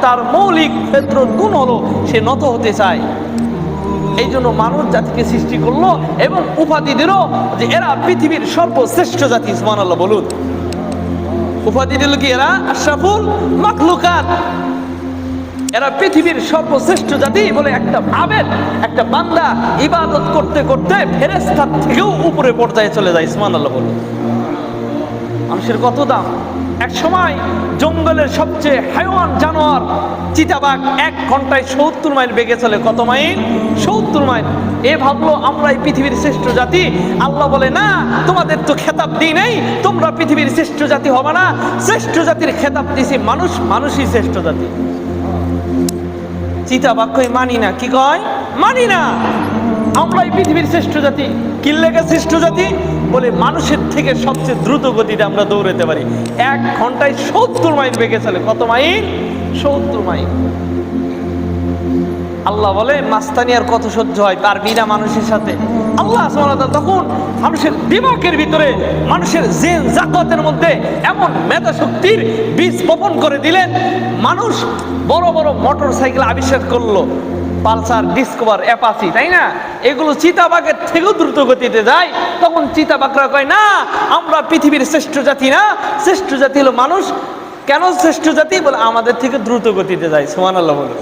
তার মৌলিক ফিতরত গুণ হলো সে নত হতে চায়। এই জন্য মানুষ জাতিকে সৃষ্টি করলো এবং উপাধি দিল যে এরা পৃথিবীর সর্বশ্রেষ্ঠ জাতি। সুবহানাল্লাহ বলুন। উপাধি দিল কি? এরা আশরাফুল মাখলুকাত, এরা পৃথিবীর সর্বশ্রেষ্ঠ জাতি বলে একটা আবেদ, একটা বান্দা ইবাদত করতে করতে ফেরেশতার থেকেও উপরে পর্যায়ে চলে যায়। সুবহানাল্লাহ বলুন। মানুষের কত দাম! এক সময় জঙ্গলের সবচেয়ে হায়াওয়ান জানোয়ার চিতাবাঘ 1 ঘন্টায় 70 মাইল বেগে চলে। কত মাইল? 70 মাইল। এ ভাবলো আমরাই পৃথিবীর শ্রেষ্ঠ জাতি। আল্লাহ বলে, না, তোমাদের তো খেতাব দিই নাই, তোমরা পৃথিবীর শ্রেষ্ঠ জাতি হবে না। শ্রেষ্ঠ জাতির খেতাব দিছি মানুষ, মানুষই শ্রেষ্ঠ জাতি। চিতাবাঘ কই মানি না। কি কয়? মানি না, আমরাই পৃথিবীর শ্রেষ্ঠ জাতি। কি লেগে শ্রেষ্ঠ জাতি? বলে মানুষের থেকে সবচেয়ে দ্রুত গতিতে আমরা দৌড়াতে পারি। 1 ঘন্টায় 70 মাইল বেগে চলে। কত মাইল? 70 মাইল। আল্লাহ বলে, মাস্তানি আর কত সহ্য হয়, পারবি না মানুষের সাথে? আল্লাহ সুবহানাহু ওয়া তাআলা তখন মানুষের দিমাগের ভিতরে, মানুষের জিন জাকাতের মধ্যে এমন মেধা শক্তির বীজ বপন করে দিলেন। মানুষ বড় বড় মোটর সাইকেল আবিষ্কার করলো, পালসার, ডিসকভার, অ্যাপাচি, তাই না? এগুলো চিতাবাঘের থেকেও দ্রুত গতিতে যায়। তখন চিতাবাঘরা কয়, না, আমরা পৃথিবীর শ্রেষ্ঠ জাতি না, শ্রেষ্ঠ জাতি হলো মানুষ। কেন শ্রেষ্ঠ জাতি? বলে আমাদের থেকে দ্রুত গতিতে যায়। সুবহানাল্লাহ বলে।